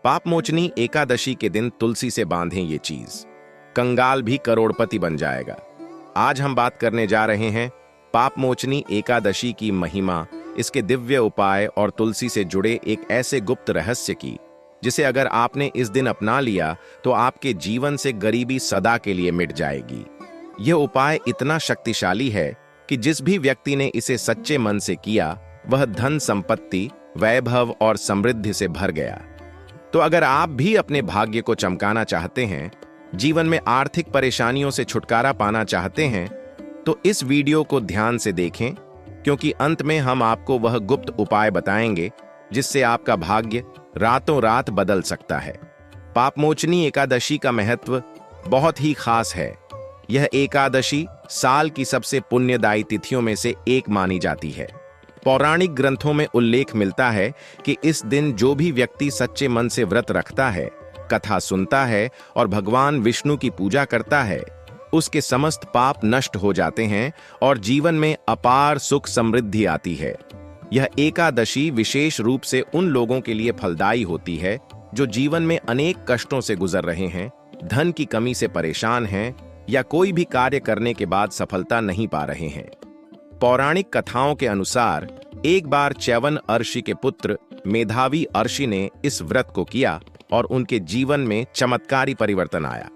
पापमोचनी एकादशी के दिन तुलसी से बांधें ये चीज, कंगाल भी करोड़पति बन जाएगा। आज हम बात करने जा रहे हैं पापमोचनी एकादशी की महिमा, इसके दिव्य उपाय और तुलसी से जुड़े एक ऐसे गुप्त रहस्य की, जिसे अगर आपने इस दिन अपना लिया तो आपके जीवन से गरीबी सदा के लिए मिट जाएगी। यह उपाय इतना शक्तिशाली है कि जिस भी व्यक्ति ने इसे सच्चे मन से किया वह धन संपत्ति, वैभव और समृद्धि से भर गया। तो अगर आप भी अपने भाग्य को चमकाना चाहते हैं, जीवन में आर्थिक परेशानियों से छुटकारा पाना चाहते हैं, तो इस वीडियो को ध्यान से देखें, क्योंकि अंत में हम आपको वह गुप्त उपाय बताएंगे जिससे आपका भाग्य रातों रात बदल सकता है। पापमोचनी एकादशी का महत्व बहुत ही खास है। यह एकादशी साल की सबसे पुण्यदायी तिथियों में से एक मानी जाती है। पौराणिक ग्रंथों में उल्लेख मिलता है कि इस दिन जो भी व्यक्ति सच्चे मन से व्रत रखता है, कथा सुनता है और भगवान विष्णु की पूजा करता है, उसके समस्त पाप नष्ट हो जाते हैं और जीवन में अपार सुख समृद्धि आती है। यह एकादशी विशेष रूप से उन लोगों के लिए फलदायी होती है जो जीवन में अनेक कष्टों से गुजर रहे हैं, धन की कमी से परेशान हैं या कोई भी कार्य करने के बाद सफलता नहीं पा रहे हैं। पौराणिक कथाओं के अनुसार एक बार च्यवन अर्षि के पुत्र मेधावी अर्षि ने इस व्रत को किया और उनके जीवन में चमत्कारी परिवर्तन आया।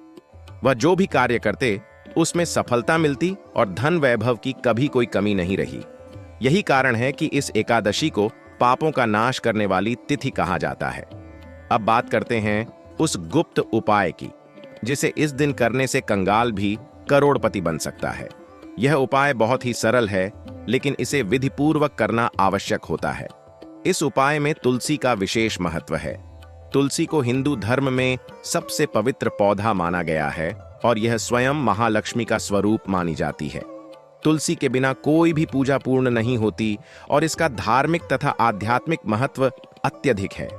वह जो भी कार्य करते उसमें सफलता मिलती और धन वैभव की कभी कोई कमी नहीं रही। यही कारण है कि इस एकादशी को पापों का नाश करने वाली तिथि कहा जाता है। अब बात करते हैं उस गुप्त उपाय की, जिसे इस दिन करने से कंगाल भी करोड़पति बन सकता है। यह उपाय बहुत ही सरल है, लेकिन इसे विधिपूर्वक करना आवश्यक होता है। इस उपाय में तुलसी का विशेष महत्व है। तुलसी को हिंदू धर्म में सबसे पवित्र पौधा माना गया है और यह स्वयं महालक्ष्मी का स्वरूप मानी जाती है। तुलसी के बिना कोई भी पूजा पूर्ण नहीं होती और इसका धार्मिक तथा आध्यात्मिक महत्व अत्यधिक है।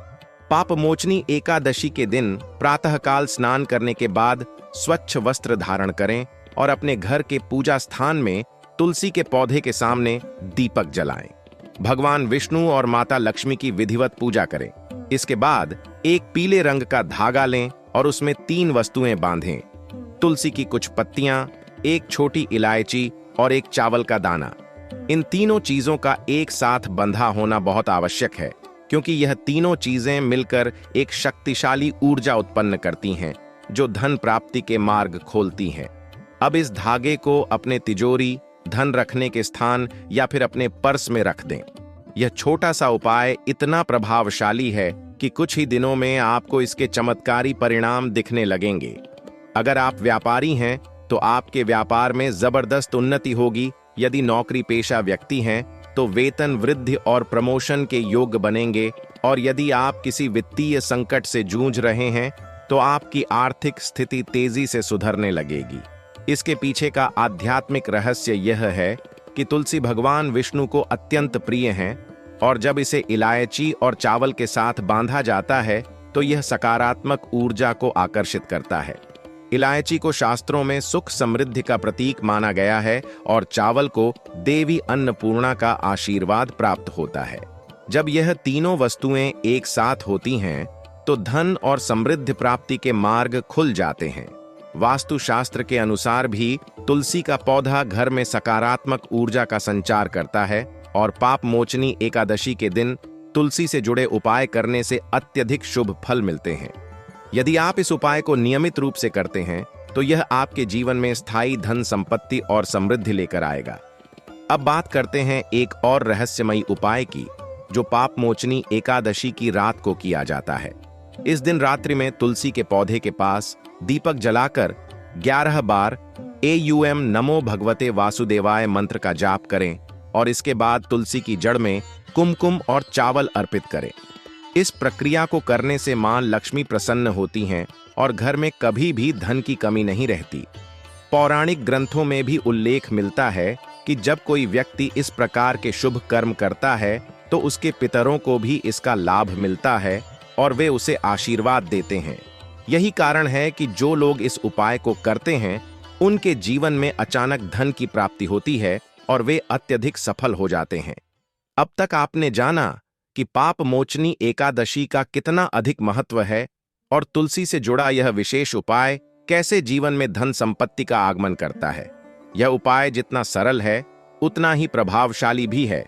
पापमोचनी एकादशी के दिन प्रातःकाल स्नान करने के बाद स्वच्छ वस्त्र धारण करें और अपने घर के पूजा स्थान में तुलसी के पौधे के सामने दीपक जलाएं। भगवान विष्णु और माता लक्ष्मी की विधिवत पूजा करें। इसके बाद एक पीले रंग का धागा लें और उसमें 3 वस्तुएं बांधें: तुलसी की कुछ पत्तियां, एक छोटी इलायची और एक चावल का दाना। इन तीनों चीजों का एक साथ बंधा होना बहुत आवश्यक है, क्योंकि यह तीनों चीजें मिलकर एक शक्तिशाली ऊर्जा उत्पन्न करती हैं जो धन प्राप्ति के मार्ग खोलती हैं। अब इस धागे को अपने तिजोरी, धन रखने के स्थान या फिर अपने पर्स में रख दें। यह छोटा सा उपाय इतना प्रभावशाली है कि कुछ ही दिनों में आपको इसके चमत्कारी परिणाम दिखने लगेंगे। अगर आप व्यापारी हैं तो आपके व्यापार में जबरदस्त उन्नति होगी। यदि नौकरी पेशा व्यक्ति हैं तो वेतन वृद्धि और प्रमोशन के योग्य बनेंगे, और यदि आप किसी वित्तीय संकट से जूझ रहे हैं तो आपकी आर्थिक स्थिति तेजी से सुधरने लगेगी। इसके पीछे का आध्यात्मिक रहस्य यह है कि तुलसी भगवान विष्णु को अत्यंत प्रिय हैं, और जब इसे इलायची और चावल के साथ बांधा जाता है तो यह सकारात्मक ऊर्जा को आकर्षित करता है। इलायची को शास्त्रों में सुख समृद्धि का प्रतीक माना गया है और चावल को देवी अन्नपूर्णा का आशीर्वाद प्राप्त होता है। जब यह तीनों वस्तुएं एक साथ होती हैं तो धन और समृद्धि प्राप्ति के मार्ग खुल जाते हैं। वास्तुशास्त्र के अनुसार भी तुलसी का पौधा घर में सकारात्मक ऊर्जा का संचार करता है और पापमोचनी एकादशी के दिन तुलसी से जुड़े उपाय करने से अत्यधिक शुभ फल मिलते हैं। यदि आप इस उपाय को नियमित रूप से करते हैं तो यह आपके जीवन में स्थायी धन संपत्ति और समृद्धि लेकर आएगा। अब बात करते हैं एक और रहस्यमयी उपाय की, जो पापमोचनी एकादशी की रात को किया जाता है। इस दिन रात्रि में तुलसी के पौधे के पास दीपक जलाकर 11 बार एयूएम नमो भगवते वासुदेवाय मंत्र का जाप करें और इसके बाद तुलसी की जड़ में कुमकुम और चावल अर्पित करें। इस प्रक्रिया को करने से मां लक्ष्मी प्रसन्न होती हैं और घर में कभी भी धन की कमी नहीं रहती। पौराणिक ग्रंथों में भी उल्लेख मिलता है कि जब कोई व्यक्ति इस प्रकार के शुभ कर्म करता है तो उसके पितरों को भी इसका लाभ मिलता है और वे उसे आशीर्वाद देते हैं। यही कारण है कि जो लोग इस उपाय को करते हैं उनके जीवन में अचानक धन की प्राप्ति होती है और वे अत्यधिक सफल हो जाते हैं। अब तक आपने जाना कि पाप मोचनी एकादशी का कितना अधिक महत्व है और तुलसी से जुड़ा यह विशेष उपाय कैसे जीवन में धन संपत्ति का आगमन करता है। यह उपाय जितना सरल है उतना ही प्रभावशाली भी है,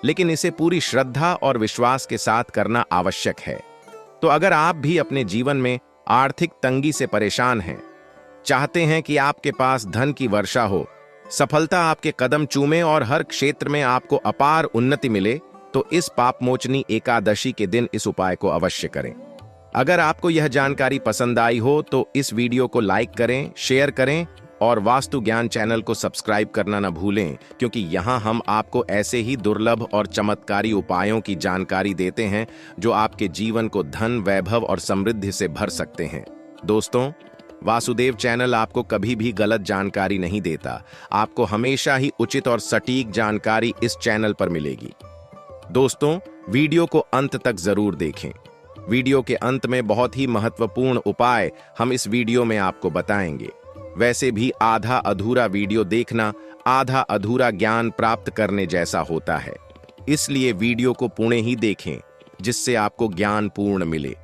लेकिन इसे पूरी श्रद्धा और विश्वास के साथ करना आवश्यक है। तो अगर आप भी अपने जीवन में आर्थिक तंगी से परेशान हैं, चाहते हैं कि आपके पास धन की वर्षा हो, सफलता आपके कदम चूमे और हर क्षेत्र में आपको अपार उन्नति मिले, तो इस पापमोचनी एकादशी के दिन इस उपाय को अवश्य करें। अगर आपको यह जानकारी पसंद आई हो तो इस वीडियो को लाइक करें, शेयर करें और वास्तु ज्ञान चैनल को सब्सक्राइब करना न भूलें, क्योंकि यहाँ हम आपको ऐसे ही दुर्लभ और चमत्कारी उपायों की जानकारी देते हैं जो आपके जीवन को धन, वैभव और समृद्धि से भर सकते हैं। दोस्तों, वासुदेव चैनल आपको कभी भी गलत जानकारी नहीं देता। आपको हमेशा ही उचित और सटीक जानकारी इस चैनल पर मिलेगी। दोस्तों, वीडियो को अंत तक जरूर देखें। वीडियो के अंत में बहुत ही महत्वपूर्ण उपाय हम इस वीडियो में आपको बताएंगे। वैसे भी आधा अधूरा वीडियो देखना आधा अधूरा ज्ञान प्राप्त करने जैसा होता है, इसलिए वीडियो को पूर्ण ही देखें जिससे आपको ज्ञान पूर्ण मिले।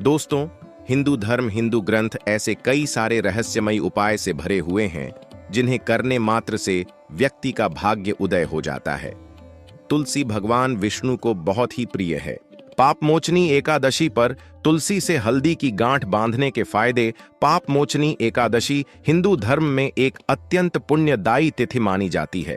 दोस्तों, हिंदू धर्म, हिंदू ग्रंथ ऐसे कई सारे रहस्यमयी उपाय से भरे हुए हैं जिन्हें करने मात्र से व्यक्ति का भाग्य उदय हो जाता है। तुलसी भगवान विष्णु को बहुत ही प्रिय है। पापमोचनी एकादशी पर तुलसी से हल्दी की गांठ बांधने के फायदे। पापमोचनी एकादशी हिंदू धर्म में एक अत्यंत पुण्यदायी तिथि मानी जाती है।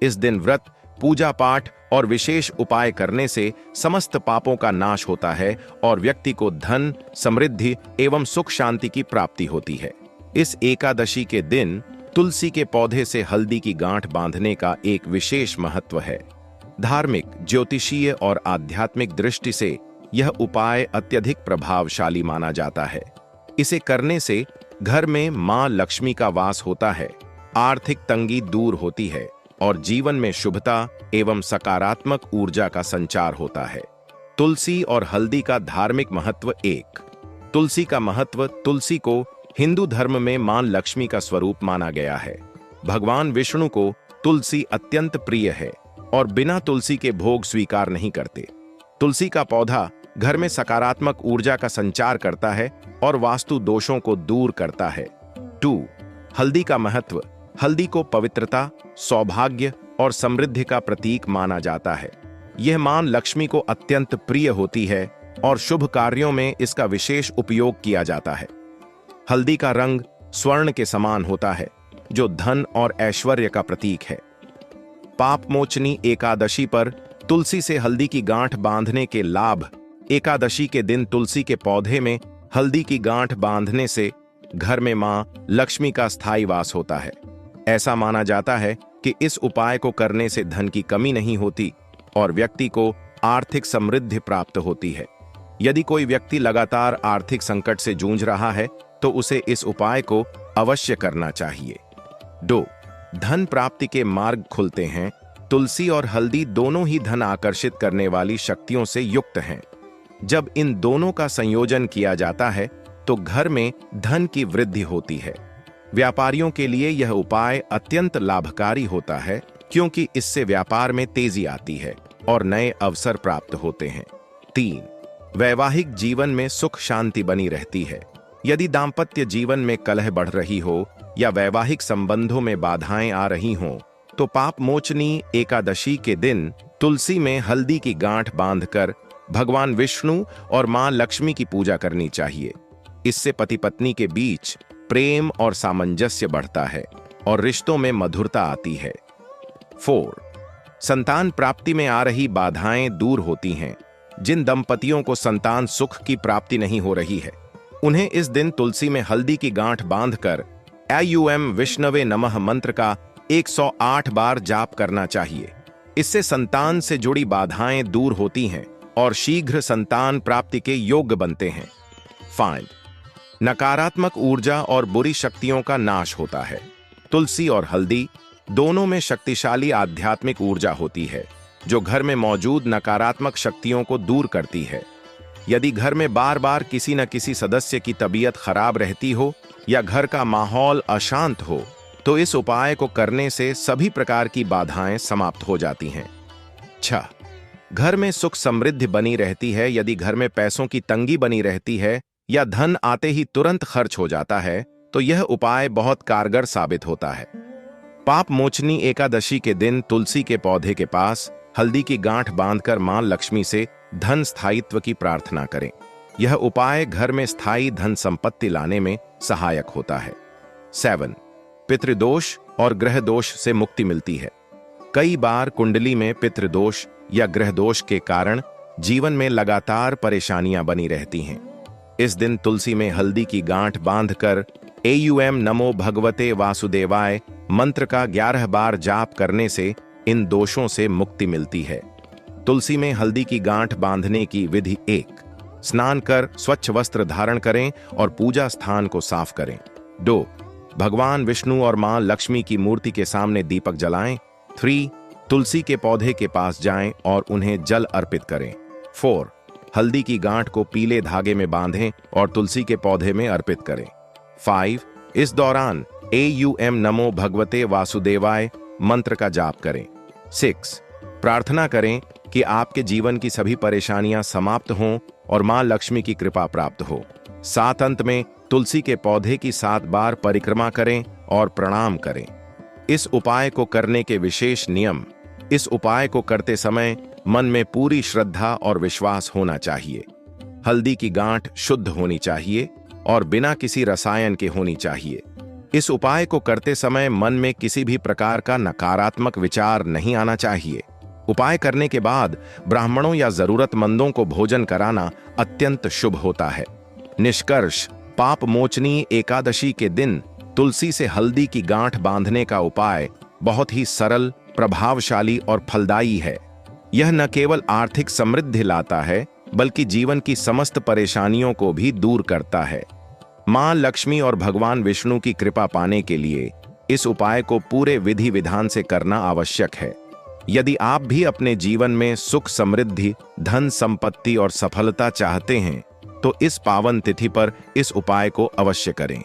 इस दिन व्रत, पूजा पाठ और विशेष उपाय करने से समस्त पापों का नाश होता है और व्यक्ति को धन, समृद्धि एवं सुख शांति की प्राप्ति होती है। इस एकादशी के दिन तुलसी के पौधे से हल्दी की गांठ बांधने का एक विशेष महत्व है। धार्मिक, ज्योतिषीय और आध्यात्मिक दृष्टि से यह उपाय अत्यधिक प्रभावशाली माना जाता है। इसे करने से घर में मां लक्ष्मी का वास होता है, आर्थिक तंगी दूर होती है और जीवन में शुभता एवं सकारात्मक ऊर्जा का संचार होता है। तुलसी और हल्दी का धार्मिक महत्व। एक, तुलसी का महत्व। तुलसी को हिंदू धर्म में मां लक्ष्मी का स्वरूप माना गया है। भगवान विष्णु को तुलसी अत्यंत प्रिय है और बिना तुलसी के भोग स्वीकार नहीं करते। तुलसी का पौधा घर में सकारात्मक ऊर्जा का संचार करता है और वास्तु दोषों को दूर करता है। 2, हल्दी का महत्व। हल्दी को पवित्रता, सौभाग्य और समृद्धि का प्रतीक माना जाता है। यह मां लक्ष्मी को अत्यंत प्रिय होती है और शुभ कार्यों में इसका विशेष उपयोग किया जाता है। हल्दी का रंग स्वर्ण के समान होता है, जो धन और ऐश्वर्य का प्रतीक है। पापमोचनी एकादशी पर तुलसी से हल्दी की गांठ बांधने के लाभ। एकादशी के दिन तुलसी के पौधे में हल्दी की गांठ बांधने से घर में मां लक्ष्मी का स्थायी वास होता है। ऐसा माना जाता है कि इस उपाय को करने से धन की कमी नहीं होती और व्यक्ति को आर्थिक समृद्धि प्राप्त होती है। यदि कोई व्यक्ति लगातार आर्थिक संकट से जूझ रहा है तो उसे इस उपाय को अवश्य करना चाहिए। 2, धन प्राप्ति के मार्ग खुलते हैं। तुलसी और हल्दी दोनों ही धन आकर्षित करने वाली शक्तियों से युक्त हैं। जब इन दोनों का संयोजन किया जाता है तो घर में धन की वृद्धि होती है। व्यापारियों के लिए यह उपाय अत्यंत लाभकारी होता है, क्योंकि इससे व्यापार में तेजी आती है और नए अवसर प्राप्त होते हैं। 3, वैवाहिक जीवन में सुख शांति बनी रहती है। यदि दाम्पत्य जीवन में कलह बढ़ रही हो या वैवाहिक संबंधों में बाधाएं आ रही हों, तो पापमोचनी एकादशी के दिन तुलसी में हल्दी की गांठ बांधकर भगवान विष्णु और मां लक्ष्मी की पूजा करनी चाहिए। इससे पति पत्नी के बीच प्रेम और सामंजस्य बढ़ता है और रिश्तों में मधुरता आती है। 4, संतान प्राप्ति में आ रही बाधाएं दूर होती हैं। जिन दंपतियों को संतान सुख की प्राप्ति नहीं हो रही है, उन्हें इस दिन तुलसी में हल्दी की गांठ बांधकर ऐम विष्णवे नमः मंत्र का 108 बार जाप करना चाहिए। इससे संतान से जुड़ी बाधाएं दूर होती हैं और शीघ्र संतान प्राप्ति के योग्य बनते हैं। 5, नकारात्मक ऊर्जा और बुरी शक्तियों का नाश होता है। तुलसी और हल्दी दोनों में शक्तिशाली आध्यात्मिक ऊर्जा होती है, जो घर में मौजूद नकारात्मक शक्तियों को दूर करती है। यदि घर में बार बार किसी न किसी सदस्य की तबीयत खराब रहती हो या घर का माहौल अशांत हो, तो इस उपाय को करने से सभी प्रकार की बाधाएं समाप्त हो जाती हैं। 6, घर में सुख समृद्धि बनी रहती है, यदि घर में पैसों की तंगी बनी रहती है या धन आते ही तुरंत खर्च हो जाता है, तो यह उपाय बहुत कारगर साबित होता है। पाप मोचनी एकादशी के दिन तुलसी के पौधे के पास हल्दी की गांठ बांधकर मां लक्ष्मी से धन स्थायित्व की प्रार्थना करें। यह उपाय घर में स्थायी धन संपत्ति लाने में सहायक होता है। 7. पितृदोष और ग्रह दोष से मुक्ति मिलती है। कई बार कुंडली में पितृदोष या ग्रह दोष के कारण जीवन में लगातार परेशानियां बनी रहती हैं। इस दिन तुलसी में हल्दी की गांठ बांधकर एयूएम नमो भगवते वासुदेवाय मंत्र का 11 बार जाप करने से इन दोषों से मुक्ति मिलती है। तुलसी में हल्दी की गांठ बांधने की विधि 1. स्नान कर स्वच्छ वस्त्र धारण करें और पूजा स्थान को साफ करें। 2. भगवान विष्णु और मां लक्ष्मी की मूर्ति के सामने दीपक जलाएं। 3. तुलसी के पौधे के पास जाएं और उन्हें जल अर्पित करें। 4. हल्दी की गांठ को पीले धागे में बांधें और तुलसी के पौधे में अर्पित करें। 5. इस दौरान एयूएम नमो भगवते वासुदेवाय मंत्र का जाप करें। 6. प्रार्थना करें कि आपके जीवन की सभी परेशानियां समाप्त हों और मां लक्ष्मी की कृपा प्राप्त हो। 7. अंत में तुलसी के पौधे की 7 बार परिक्रमा करें और प्रणाम करें। इस उपाय को करने के विशेष नियम। इस उपाय को करते समय मन में पूरी श्रद्धा और विश्वास होना चाहिए। हल्दी की गांठ शुद्ध होनी चाहिए और बिना किसी रसायन के होनी चाहिए। इस उपाय को करते समय मन में किसी भी प्रकार का नकारात्मक विचार नहीं आना चाहिए। उपाय करने के बाद ब्राह्मणों या जरूरतमंदों को भोजन कराना अत्यंत शुभ होता है। निष्कर्ष, पाप मोचनी एकादशी के दिन तुलसी से हल्दी की गांठ बांधने का उपाय बहुत ही सरल, प्रभावशाली और फलदायी है। यह न केवल आर्थिक समृद्धि लाता है, बल्कि जीवन की समस्त परेशानियों को भी दूर करता है। मां लक्ष्मी और भगवान विष्णु की कृपा पाने के लिए इस उपाय को पूरे विधि विधान से करना आवश्यक है। यदि आप भी अपने जीवन में सुख समृद्धि, धन संपत्ति और सफलता चाहते हैं, तो इस पावन तिथि पर इस उपाय को अवश्य करें।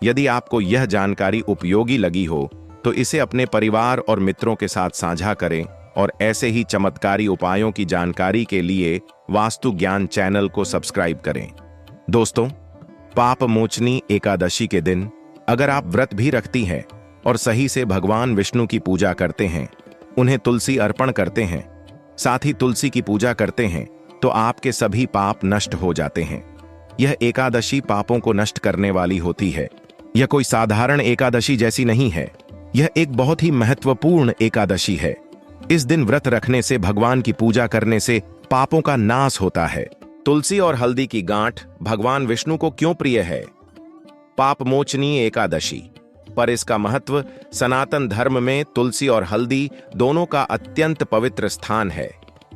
यदि आपको यह जानकारी उपयोगी लगी हो, तो इसे अपने परिवार और मित्रों के साथ साझा करें और ऐसे ही चमत्कारी उपायों की जानकारी के लिए वास्तु ज्ञान चैनल को सब्सक्राइब करें। दोस्तों, पाप मोचनी एकादशी के दिन अगर आप व्रत भी रखती हैं और सही से भगवान विष्णु की पूजा करते हैं, उन्हें तुलसी अर्पण करते हैं, साथ ही तुलसी की पूजा करते हैं, तो आपके सभी पाप नष्ट हो जाते हैं। यह एकादशी पापों को नष्ट करने वाली होती है। यह कोई साधारण एकादशी जैसी नहीं है। यह एक बहुत ही महत्वपूर्ण एकादशी है। इस दिन व्रत रखने से, भगवान की पूजा करने से पापों का नाश होता है। तुलसी और हल्दी की गांठ भगवान विष्णु को क्यों प्रिय है? पाप मोचनी एकादशी पर इसका महत्व सनातन धर्म में तुलसी और हल्दी दोनों का अत्यंत पवित्र स्थान है।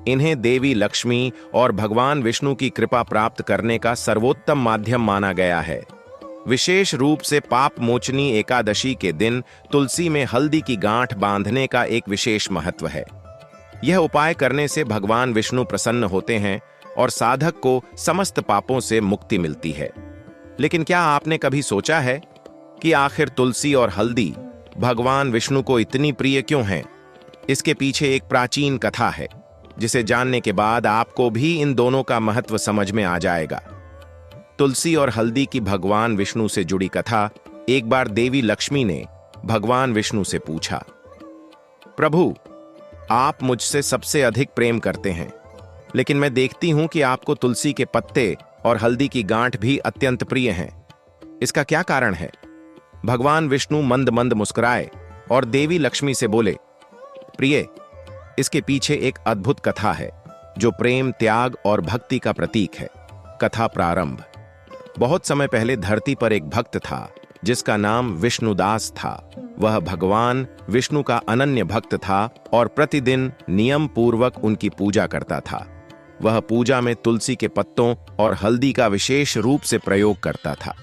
इन्हें देवी लक्ष्मी और भगवान विष्णु की कृपा प्राप्त करने का सर्वोत्तम माध्यम माना गया है। विशेष रूप से पाप मोचनी एकादशी के दिन तुलसी में हल्दी की गांठ बांधने का एक विशेष महत्व है। यह उपाय करने से भगवान विष्णु प्रसन्न होते हैं और साधक को समस्त पापों से मुक्ति मिलती है। लेकिन क्या आपने कभी सोचा है कि आखिर तुलसी और हल्दी भगवान विष्णु को इतनी प्रिय क्यों हैं? इसके पीछे एक प्राचीन कथा है, जिसे जानने के बाद आपको भी इन दोनों का महत्व समझ में आ जाएगा। तुलसी और हल्दी की भगवान विष्णु से जुड़ी कथा। एक बार देवी लक्ष्मी ने भगवान विष्णु से पूछा, प्रभु, आप मुझसे सबसे अधिक प्रेम करते हैं, लेकिन मैं देखती हूं कि आपको तुलसी के पत्ते और हल्दी की गांठ भी अत्यंत प्रिय हैं। इसका क्या कारण है? भगवान विष्णु मंद मंद मुस्कुराए और देवी लक्ष्मी से बोले, प्रिय, इसके पीछे एक अद्भुत कथा है जो प्रेम, त्याग और भक्ति का प्रतीक है। कथा प्रारंभ। बहुत समय पहले धरती पर एक भक्त था जिसका नाम विष्णुदास था। वह भगवान विष्णु का अनन्य भक्त था और प्रतिदिन नियम पूर्वक उनकी पूजा करता था। वह पूजा में तुलसी के पत्तों और हल्दी का विशेष रूप से प्रयोग करता था।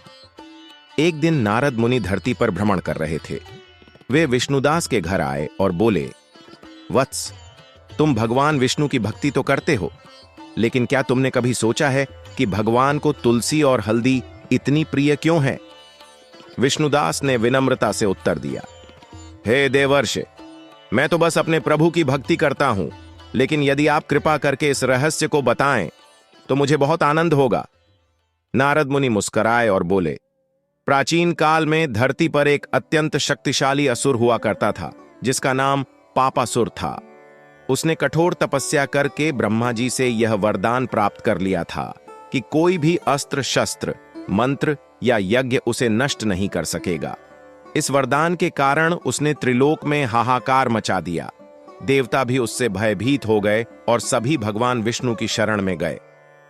एक दिन नारद मुनि धरती पर भ्रमण कर रहे थे। वे विष्णुदास के घर आए और बोले, वत्स, तुम भगवान विष्णु की भक्ति तो करते हो, लेकिन क्या तुमने कभी सोचा है कि भगवान को तुलसी और हल्दी इतनी प्रिय क्यों है? विष्णुदास ने विनम्रता से उत्तर दिया, हे देवर्षि, मैं तो बस अपने प्रभु की भक्ति करता हूं लेकिन यदि आप कृपा करके इस रहस्य को बताएं तो मुझे बहुत आनंद होगा। नारद मुनि मुस्कुराए और बोले, प्राचीन काल में धरती पर एक अत्यंत शक्तिशाली असुर हुआ करता था जिसका नाम पापासुर था। उसने कठोर तपस्या करके ब्रह्मा जी से यह वरदान प्राप्त कर लिया था कि कोई भी अस्त्र शस्त्र, मंत्र या यज्ञ उसे नष्ट नहीं कर सकेगा। इस वरदान के कारण उसने त्रिलोक में हाहाकार मचा दिया। देवता भी उससे भयभीत हो गए और सभी भगवान विष्णु की शरण में गए।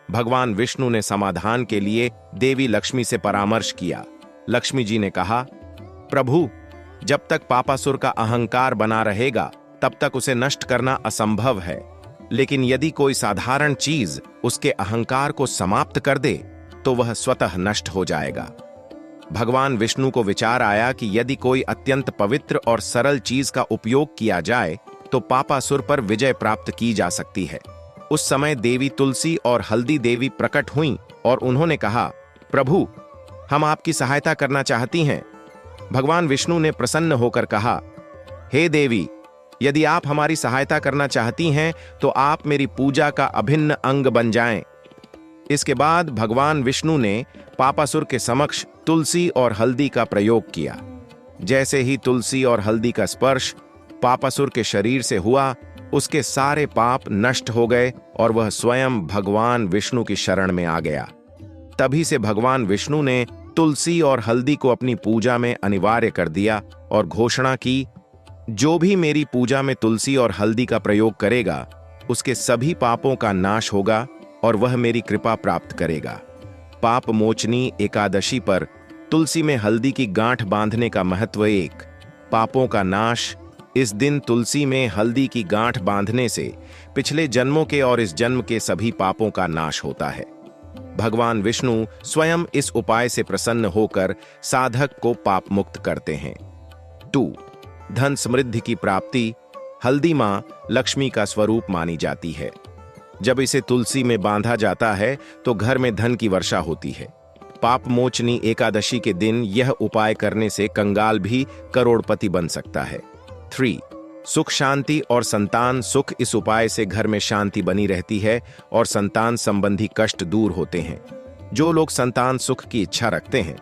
भगवान विष्णु ने समाधान के लिए देवी लक्ष्मी से परामर्श किया। लक्ष्मी जी ने कहा, प्रभु, जब तक पापासुर का अहंकार बना रहेगा तब तक उसे नष्ट करना असंभव है, लेकिन यदि कोई साधारण चीज उसके अहंकार को समाप्त कर दे तो वह स्वतः नष्ट हो जाएगा। भगवान विष्णु को विचार आया कि यदि कोई अत्यंत पवित्र और सरल चीज का उपयोग किया जाए तो पापासुर पर विजय प्राप्त की जा सकती है। उस समय देवी तुलसी और हल्दी देवी प्रकट हुईं और उन्होंने कहा, प्रभु, हम आपकी सहायता करना चाहती हैं। भगवान विष्णु ने प्रसन्न होकर कहा, हे देवी, यदि आप हमारी सहायता करना चाहती हैं तो आप मेरी पूजा का अभिन्न अंग बन जाएं। इसके बाद भगवान विष्णु ने पापासुर के समक्ष तुलसी और हल्दी का प्रयोग किया। जैसे ही तुलसी और हल्दी का स्पर्श पापासुर के शरीर से हुआ, उसके सारे पाप नष्ट हो गए और वह स्वयं भगवान विष्णु की शरण में आ गया। तभी से भगवान विष्णु ने तुलसी और हल्दी को अपनी पूजा में अनिवार्य कर दिया और घोषणा की, जो भी मेरी पूजा में तुलसी और हल्दी का प्रयोग करेगा उसके सभी पापों का नाश होगा और वह मेरी कृपा प्राप्त करेगा। पाप मोचनी एकादशी पर तुलसी में हल्दी की गांठ बांधने का महत्व। एक, पापों का नाश। इस दिन तुलसी में हल्दी की गांठ बांधने से पिछले जन्मों के और इस जन्म के सभी पापों का नाश होता है। भगवान विष्णु स्वयं इस उपाय से प्रसन्न होकर साधक को पाप मुक्त करते हैं। 2, धन समृद्धि की प्राप्ति। हल्दी मां लक्ष्मी का स्वरूप मानी जाती है। जब इसे तुलसी में बांधा जाता है तो घर में धन की वर्षा होती है। पाप मोचनी एकादशी के दिन यह उपाय करने से कंगाल भी करोड़पति बन सकता है। 3, सुख शांति और संतान सुख। इस उपाय से घर में शांति बनी रहती है और संतान संबंधी कष्ट दूर होते हैं। जो लोग संतान सुख की इच्छा रखते हैं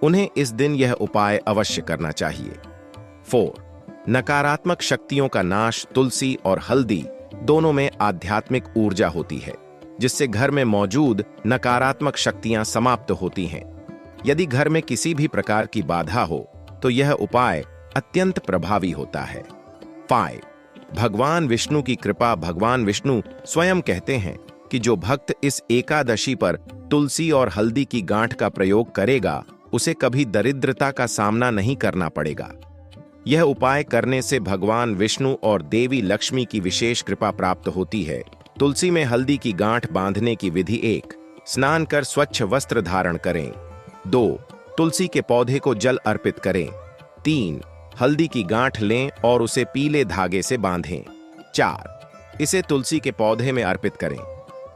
उन्हें इस दिन यह उपाय अवश्य करना चाहिए। 4, नकारात्मक शक्तियों का नाश। तुलसी और हल्दी दोनों में आध्यात्मिक ऊर्जा होती है जिससे घर में मौजूद नकारात्मक शक्तियां समाप्त होती हैं। यदि घर में किसी भी प्रकार की बाधा हो तो यह उपाय अत्यंत प्रभावी होता है। 5, भगवान विष्णु की कृपा। भगवान विष्णु स्वयं कहते हैं कि जो भक्त इस एकादशी पर तुलसी और हल्दी की गांठ का प्रयोग करेगा उसे कभी दरिद्रता का सामना नहीं करना पड़ेगा। यह उपाय करने से भगवान विष्णु और देवी लक्ष्मी की विशेष कृपा प्राप्त होती है। तुलसी में हल्दी की गांठ बांधने की विधि। 1, स्नान कर स्वच्छ वस्त्र धारण करें। 2, तुलसी के पौधे को जल अर्पित करें। 3, हल्दी की गांठ लें और उसे पीले धागे से बांधें। 4, इसे तुलसी के पौधे में अर्पित करें।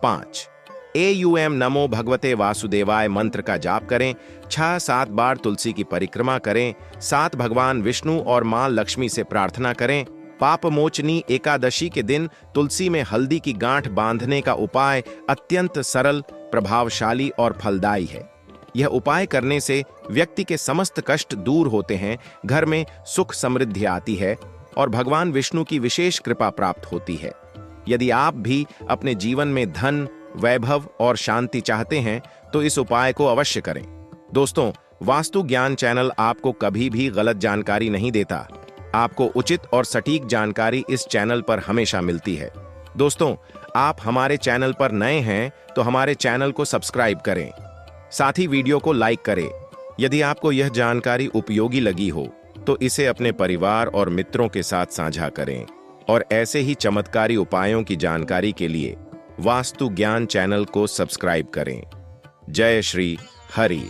5, एयूएम नमो भगवते वासुदेवाय मंत्र का जाप करें। 6-7 बार तुलसी की परिक्रमा करें। 7, भगवान विष्णु और मां लक्ष्मी से प्रार्थना करें। पाप मोचनी एकादशी के दिन तुलसी में हल्दी की गांठ बांधने का उपाय अत्यंत सरल, प्रभावशाली और फलदायी है। यह उपाय करने से व्यक्ति के समस्त कष्ट दूर होते हैं, घर में सुख समृद्धि आती है और भगवान विष्णु की विशेष कृपा प्राप्त होती है। यदि आप भी अपने जीवन में धन, वैभव और शांति चाहते हैं तो इस उपाय को अवश्य करें। दोस्तों, वास्तु ज्ञान चैनल आपको कभी भी गलत जानकारी नहीं देता। आपको उचित और सटीक जानकारी इस चैनल पर हमेशा मिलती है। दोस्तों, आप हमारे चैनल पर नए हैं तो हमारे चैनल को सब्सक्राइब करें, साथ ही वीडियो को लाइक करें। यदि आपको यह जानकारी उपयोगी लगी हो तो इसे अपने परिवार और मित्रों के साथ साझा करें और ऐसे ही चमत्कारी उपायों की जानकारी के लिए वास्तु ज्ञान चैनल को सब्सक्राइब करें। जय श्री हरि।